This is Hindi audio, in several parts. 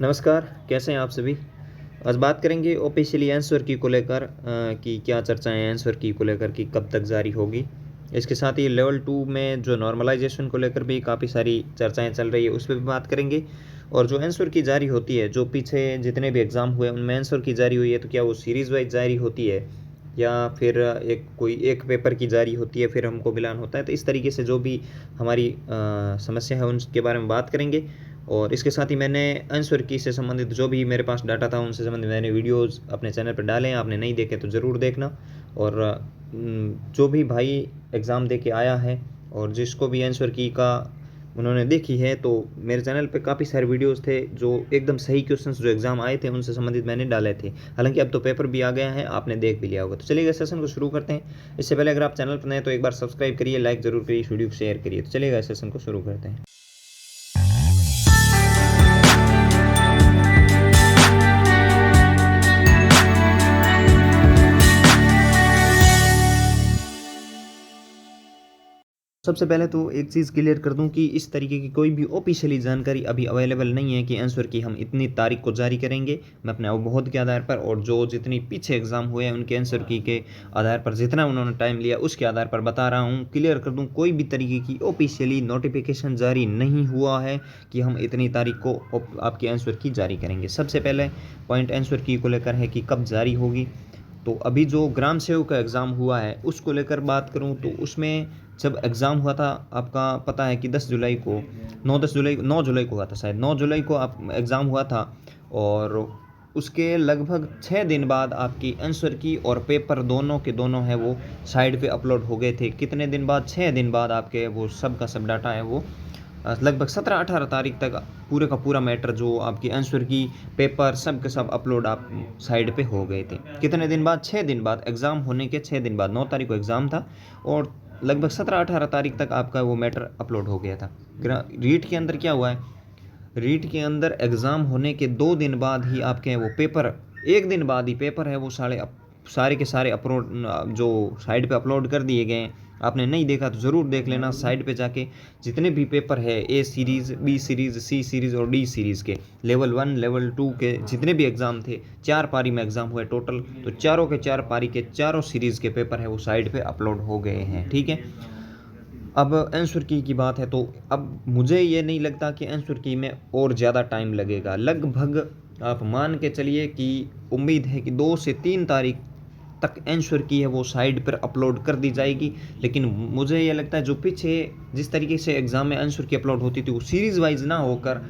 नमस्कार, कैसे हैं आप सभी? आज बात करेंगे ऑफिशियली आंसर की को लेकर कि क्या चर्चाएँ हैं आंसर की को लेकर कि कब तक जारी होगी। इसके साथ ही लेवल 2 में जो नॉर्मलाइज़ेशन को लेकर भी काफ़ी सारी चर्चाएँ चल रही है, उस पे भी बात करेंगे। और जो आंसर की जारी होती है, जो पीछे जितने भी एग्ज़ाम हुए, उनमें आंसर की जारी हुई है, तो क्या वो सीरीज़ वाइज़ जारी होती है या फिर एक कोई एक पेपर की जारी होती है, फिर हमको मिलान होता है? तो इस तरीके से जो भी हमारी समस्या है, उनके बारे में बात करेंगे। और इसके साथ ही मैंने आंसर की से संबंधित जो भी मेरे पास डाटा था उनसे संबंधित मैंने वीडियोज़ अपने चैनल पर डाले हैं, आपने नहीं देखे तो ज़रूर देखना। और जो भी भाई एग्ज़ाम दे के आया है और जिसको भी आंसर की का उन्होंने देखी है, तो मेरे चैनल पे काफ़ी सारे वीडियोज़ थे जो एकदम सही क्वेश्चंस जो एग्ज़ाम आए थे उनसे संबंधित मैंने डाले थे। हालाँकि अब तो पेपर भी आ गया है, आपने देख भी लिया होगा। तो चलिए सेशन को शुरू करते हैं। इससे पहले अगर आप चैनल पर नए हैं तो एक बार सब्सक्राइब करिए, लाइक ज़रूर करिए, इस वीडियो को शेयर करिए। तो चलिए सेशन को शुरू करते हैं। सबसे पहले तो एक चीज़ क्लियर कर दूं कि इस तरीके की कोई भी ऑफिशियली जानकारी अभी अवेलेबल नहीं है कि आंसर की हम इतनी तारीख को जारी करेंगे। मैं अपने अवबोध के आधार पर और जो जितनी पीछे एग्ज़ाम हुए हैं उनके आंसर की के आधार पर जितना उन्होंने टाइम लिया उसके आधार पर बता रहा हूं। क्लियर कर दूं, कोई भी तरीके की ऑफिशियली नोटिफिकेशन जारी नहीं हुआ है कि हम इतनी तारीख को आपके आंसर की जारी करेंगे। सबसे पहले पॉइंट आंसर की को लेकर है कि कब जारी होगी। तो अभी जो ग्राम सेवक का एग्ज़ाम हुआ है उसको लेकर बात करूं तो उसमें जब एग्ज़ाम हुआ था, आपका पता है कि 10 जुलाई को 9 जुलाई को हुआ था, शायद 9 जुलाई को आप एग्ज़ाम हुआ था। और उसके लगभग 6 दिन बाद आपकी आंसर की और पेपर दोनों के दोनों है वो साइट पे अपलोड हो गए थे। कितने दिन बाद? 6 दिन बाद आपके वो सब का सब डाटा है वो लगभग 17-18 तारीख तक पूरे का पूरा मैटर जो आपकी आंसर की पेपर सब के सब अपलोड आप साइड पे हो गए थे। कितने दिन बाद? 6 दिन बाद, एग्ज़ाम होने के 6 दिन बाद। 9 तारीख को एग्ज़ाम था और लगभग 17-18 तारीख तक आपका वो मैटर अपलोड हो गया था। रीट के अंदर क्या हुआ है, रीट के अंदर एग्ज़ाम होने के 2 दिन बाद ही आपके वो पेपर, 1 दिन बाद ही पेपर है वो सारे के सारे अपलोड जो साइट पे अपलोड कर दिए गए हैं। आपने नहीं देखा तो ज़रूर देख लेना साइट पे जाके। जितने भी पेपर है A series, B series, C series और डी सीरीज़ के लेवल 1 लेवल 2 के जितने भी एग्ज़ाम थे, 4 पारी में एग्ज़ाम हुए टोटल, तो चारों के 4 पारी के चारों सीरीज़ के पेपर है वो साइट पे अपलोड हो गए हैं। ठीक है। अब आंसर की बात है तो अब मुझे ये नहीं लगता कि आंसर की में और ज़्यादा टाइम लगेगा। लगभग आप मान के चलिए कि उम्मीद है कि 2 से 3 तारीख तक आंसर की है वो साइट पर अपलोड कर दी जाएगी। लेकिन मुझे ये लगता है जो पीछे जिस तरीके से एग्ज़ाम में आंसर की अपलोड होती थी वो सीरीज़ वाइज ना होकर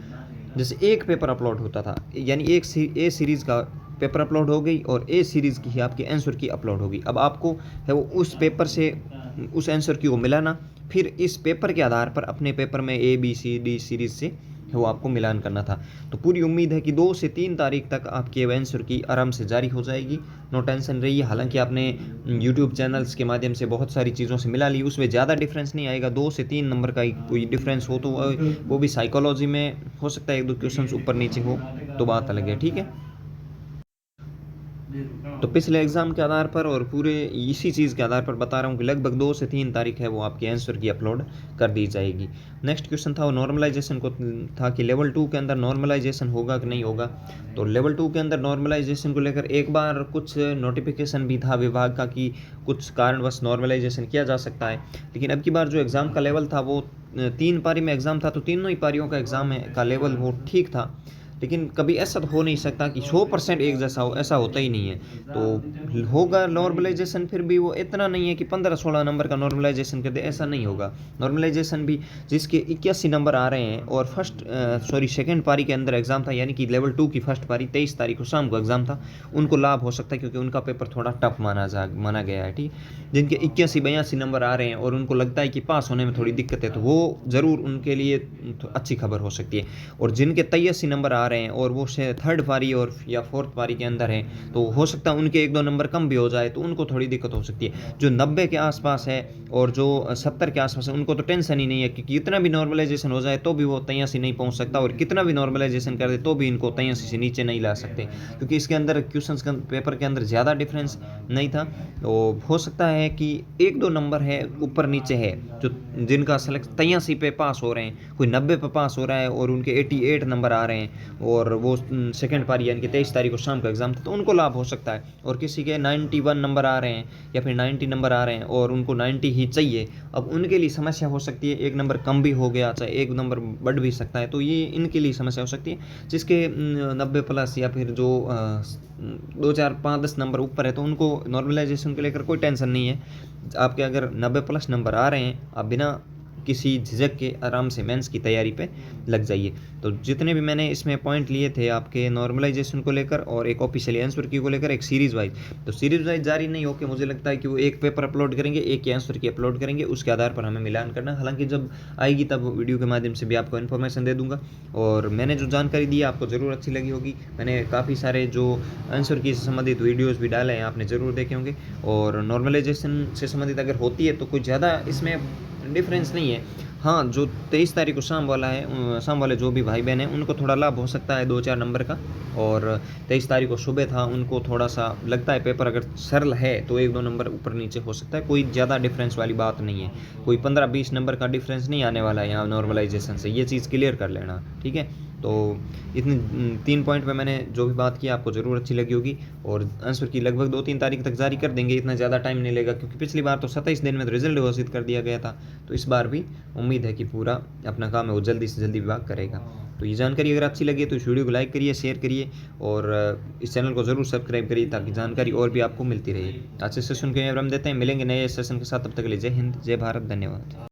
जैसे एक पेपर अपलोड होता था, यानी ए सीरीज़ का पेपर अपलोड हो गई और ए सीरीज़ की ही आपकी आंसर की अपलोड होगी। अब आपको है वो उस पेपर से उस आंसर की को मिलाना, फिर इस पेपर के आधार पर अपने पेपर में A B C D series से है वो आपको मिलान करना था। तो पूरी उम्मीद है कि 2 से 3 तारीख तक आपकी आंसर की आराम से जारी हो जाएगी। नो टेंशन रहिए। हालांकि आपने यूट्यूब चैनल्स के माध्यम से बहुत सारी चीज़ों से मिला ली, उसमें ज़्यादा डिफरेंस नहीं आएगा। 2 से 3 नंबर का ही कोई डिफरेंस हो तो वो भी साइकोलॉजी में हो सकता है, 1-2 क्वेश्चन ऊपर नीचे हो तो बात अलग है। ठीक है। तो पिछले एग्ज़ाम के आधार पर और पूरे इसी चीज़ के आधार पर बता रहा हूँ कि लगभग 2 से 3 तारीख है वो आपकी आंसर की अपलोड कर दी जाएगी। नेक्स्ट क्वेश्चन था वो नॉर्मलाइजेशन को था कि लेवल 2 के अंदर नॉर्मलाइजेशन होगा कि नहीं होगा। तो लेवल 2 के अंदर नॉर्मलाइजेशन को लेकर एक बार कुछ नोटिफिकेशन भी था विभाग का कि कुछ कारणवश नॉर्मलाइजेशन किया जा सकता है। लेकिन अब की बार जो एग्ज़ाम का लेवल था वो 3 पारी में एग्ज़ाम था, तो तीनों ही पारियों का एग्ज़ाम का लेवल वो ठीक था। लेकिन कभी ऐसा तो हो नहीं सकता कि 100% एक जैसा हो, ऐसा होता ही नहीं है। तो होगा नॉर्मलाइजेशन, फिर भी वो इतना नहीं है कि 15-16 नंबर का नॉर्मलाइजेशन कर दे, ऐसा नहीं होगा। नॉर्मलाइजेशन भी जिसके 81 नंबर आ रहे हैं और सेकंड पारी के अंदर एग्ज़ाम था, यानी कि लेवल 2 की फर्स्ट पारी 23 तारीख को शाम को एग्ज़ाम था, उनको लाभ हो सकता है क्योंकि उनका पेपर थोड़ा टफ माना गया है। ठीक, जिनके 81-82 नंबर आ रहे हैं और उनको लगता है कि पास होने में थोड़ी दिक्कत है, तो वो ज़रूर उनके लिए अच्छी खबर हो सकती है। और जिनके 83 नंबर आ रहे हैं और वो थर्ड पारी और या फोर्थ पारी के अंदर हैं, तो हो सकता है उनके 1-2 नंबर कम भी हो जाए, तो उनको थोड़ी दिक्कत हो सकती है। जो 90 के आसपास है और जो 70 के आसपास है उनको तो टेंशन ही नहीं है, क्योंकि कितना भी नॉर्मलाइजेशन हो जाए तो भी वो 83 नहीं पहुंच सकता, और कितना भी नॉर्मलाइजेशन कर दे तो भी इनको 83 से नीचे नहीं ला सकते, क्योंकि इसके अंदर क्वेश्चन पेपर के अंदर ज़्यादा डिफरेंस नहीं था। तो हो सकता है कि 1-2 नंबर है ऊपर नीचे है जो जिनका सेलेक्ट 83 पे पास हो रहे हैं, कोई 90 पे पास हो रहा है और उनके 88 नंबर आ रहे हैं, और वो सेकंड पारी यानी कि 23 तारीख को शाम का एग्ज़ाम था, तो उनको लाभ हो सकता है। और किसी के 91 नंबर आ रहे हैं या फिर 90 नंबर आ रहे हैं और उनको 90 ही चाहिए, अब उनके लिए समस्या हो सकती है, एक नंबर कम भी हो गया, चाहे एक नंबर बढ़ भी सकता है, तो ये इनके लिए समस्या हो सकती है। जिसके 90 प्लस या फिर जो 2 4 5 10 नंबर ऊपर है, तो उनको नॉर्मलाइजेशन को लेकर कोई टेंशन नहीं है। आपके अगर 90 प्लस नंबर आ रहे हैं, आप बिना किसी झिझक के आराम से मेंस की तैयारी पे लग जाइए। तो जितने भी मैंने इसमें पॉइंट लिए थे आपके नॉर्मलाइजेशन को लेकर और एक ऑफिशियल आंसर की को लेकर एक सीरीज़ वाइज, तो सीरीज़ वाइज जारी नहीं होकर मुझे लगता है कि वो एक पेपर अपलोड करेंगे, एक ही आंसर की अपलोड करेंगे, उसके आधार पर हमें मिलान करना। हालांकि जब आएगी तब वीडियो के माध्यम से भी आपको इन्फॉर्मेशन दे दूंगा। और मैंने जो जानकारी दी आपको ज़रूर अच्छी लगी होगी। मैंने काफ़ी सारे जो आंसर की से संबंधित वीडियोज़ भी डाले हैं, आपने ज़रूर देखे होंगे। और नॉर्मलाइजेशन से संबंधित अगर होती है तो कुछ ज़्यादा इसमें डिफरेंस नहीं है। हाँ, जो 23 तारीख को शाम वाला है, शाम वाले जो भी भाई बहन हैं उनको थोड़ा लाभ हो सकता है 2 4 नंबर का। और 23 तारीख को सुबह था, उनको थोड़ा सा लगता है पेपर अगर सरल है तो 1 2 नंबर ऊपर नीचे हो सकता है, कोई ज़्यादा डिफरेंस वाली बात नहीं है। कोई 15 20 नंबर का डिफरेंस नहीं आने वाला है यहाँ नॉर्मलाइजेशन से, ये चीज़ क्लियर कर लेना, ठीक है। तो इतनी 3 पॉइंट पे मैंने जो भी बात की आपको ज़रूर अच्छी लगी होगी। और आंसर की लगभग 2 3 तारीख तक जारी कर देंगे, इतना ज़्यादा टाइम नहीं लेगा, क्योंकि पिछली बार तो 27 दिन में तो रिजल्ट घोषित कर दिया गया था। तो इस बार भी उम्मीद है कि पूरा अपना काम है वो जल्दी से जल्दी विभाग करेगा। तो ये जानकारी अगर अच्छी लगी तो इस वीडियो को लाइक करिए, शेयर करिए और इस चैनल को ज़रूर सब्सक्राइब करिए, ताकि जानकारी और भी आपको मिलती रहे। आज से सेशन के हम देते हैं, मिलेंगे नए सेशन के साथ, तब तक के लिए जय हिंद, जय भारत, धन्यवाद।